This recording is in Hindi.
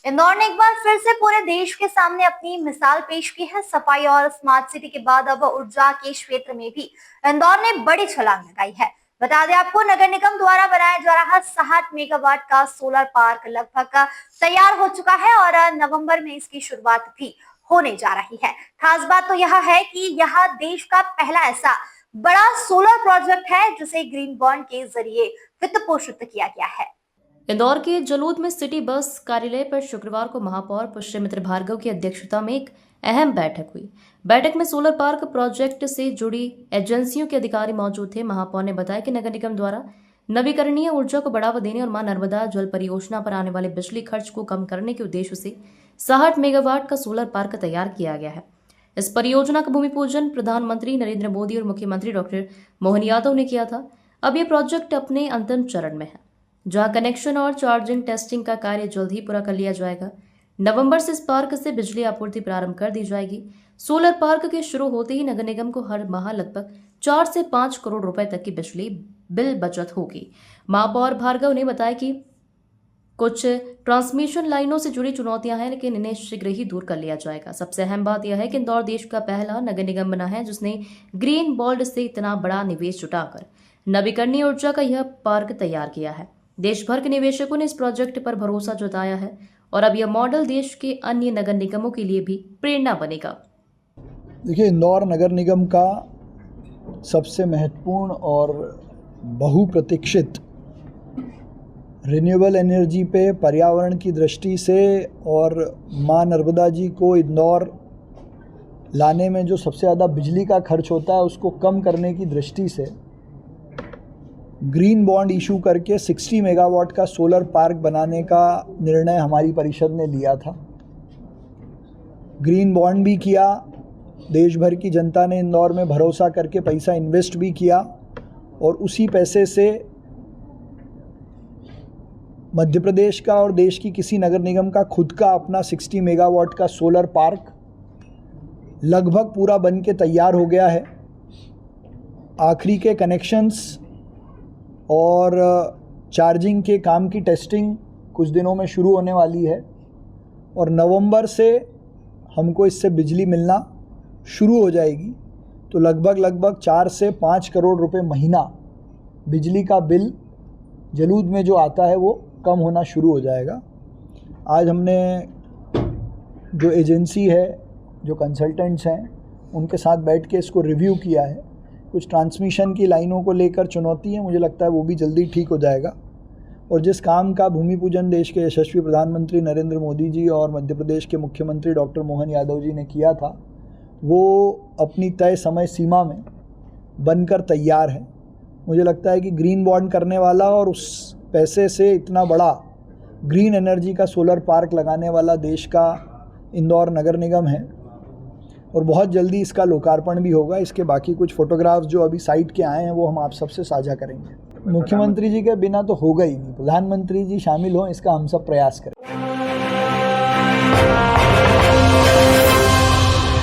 इंदौर ने एक बार फिर से पूरे देश के सामने अपनी मिसाल पेश की है। सफाई और स्मार्ट सिटी के बाद अब ऊर्जा के क्षेत्र में भी इंदौर ने बड़ी छलांग लगाई है। बता दें आपको, नगर निगम द्वारा बनाया जा रहा 60 मेगावाट का सोलर पार्क लगभग तैयार हो चुका है और नवंबर में इसकी शुरुआत भी होने जा रही है। खास बात तो यह है कि यह देश का पहला ऐसा बड़ा सोलर प्रोजेक्ट है जिसे ग्रीन बॉन्ड के जरिए वित्त पोषित किया गया है। इंदौर के जलोद में सिटी बस कार्यालय पर शुक्रवार को महापौर पुष्यमित्र भार्गव की अध्यक्षता में एक अहम बैठक हुई। बैठक में सोलर पार्क प्रोजेक्ट से जुड़ी एजेंसियों के अधिकारी मौजूद थे। महापौर ने बताया कि नगर निगम द्वारा नवीकरणीय ऊर्जा को बढ़ावा देने और मां नर्मदा जल परियोजना पर आने वाले बिजली खर्च को कम करने के उद्देश्य से 60 मेगावाट का सोलर पार्क तैयार किया गया है। इस परियोजना का भूमि पूजन प्रधानमंत्री नरेंद्र मोदी और मुख्यमंत्री डॉक्टर मोहन यादव ने किया था। अब यह प्रोजेक्ट अपने अंतिम चरण में है, जहां कनेक्शन और चार्जिंग टेस्टिंग का कार्य जल्द ही पूरा कर लिया जाएगा। नवंबर से इस पार्क से बिजली आपूर्ति प्रारंभ कर दी जाएगी। सोलर पार्क के शुरू होते ही नगर निगम को हर माह लगभग 4 से 5 करोड़ रुपए तक की बिजली बिल बचत होगी। महापौर भार्गव ने बताया कि कुछ ट्रांसमिशन लाइनों से जुड़ी चुनौतियां हैं, लेकिन इन्हें शीघ्र ही दूर कर लिया जाएगा। सबसे अहम बात यह है कि इंदौर देश का पहला नगर निगम बना है जिसने ग्रीन बॉन्ड से इतना बड़ा निवेश जुटाकर नवीकरणीय ऊर्जा का यह पार्क तैयार किया है। देश भर के निवेशकों ने इस प्रोजेक्ट पर भरोसा जताया है और अब यह मॉडल देश के अन्य नगर निगमों के लिए भी प्रेरणा बनेगा। देखिए, इंदौर नगर निगम का सबसे महत्वपूर्ण और बहुप्रतीक्षित रिन्यूएबल एनर्जी पे पर्यावरण की दृष्टि से और मां नर्मदा जी को इंदौर लाने में जो सबसे ज़्यादा बिजली का खर्च होता है उसको कम करने की दृष्टि से ग्रीन बॉन्ड इशू करके 60 मेगावाट का सोलर पार्क बनाने का निर्णय हमारी परिषद ने लिया था। ग्रीन बॉन्ड भी किया, देश भर की जनता ने इंदौर में भरोसा करके पैसा इन्वेस्ट भी किया और उसी पैसे से मध्य प्रदेश का और देश की किसी नगर निगम का खुद का अपना 60 मेगावाट का सोलर पार्क लगभग पूरा बन के तैयार हो गया है। आखिरी के कनेक्शंस और चार्जिंग के काम की टेस्टिंग कुछ दिनों में शुरू होने वाली है और नवंबर से हमको इससे बिजली मिलना शुरू हो जाएगी। तो लगभग 4 से 5 करोड़ रुपए महीना बिजली का बिल जलूद में जो आता है वो कम होना शुरू हो जाएगा। आज हमने जो एजेंसी है, जो कंसल्टेंट्स हैं, उनके साथ बैठ के इसको रिव्यू किया है। कुछ ट्रांसमिशन की लाइनों को लेकर चुनौती है, मुझे लगता है वो भी जल्दी ठीक हो जाएगा। और जिस काम का भूमि पूजन देश के यशस्वी प्रधानमंत्री नरेंद्र मोदी जी और मध्य प्रदेश के मुख्यमंत्री डॉक्टर मोहन यादव जी ने किया था, वो अपनी तय समय सीमा में बनकर तैयार है। मुझे लगता है कि ग्रीन बॉन्ड करने वाला और उस पैसे से इतना बड़ा ग्रीन एनर्जी का सोलर पार्क लगाने वाला देश का इंदौर नगर निगम है और बहुत जल्दी इसका लोकार्पण भी होगा। इसके बाकी कुछ फोटोग्राफ्स जो अभी साइट के आए हैं वो हम आप सबसे साझा करेंगे। मुख्यमंत्री जी के बिना तो होगा ही नहीं, प्रधानमंत्री जी शामिल हों इसका हम सब प्रयास करें।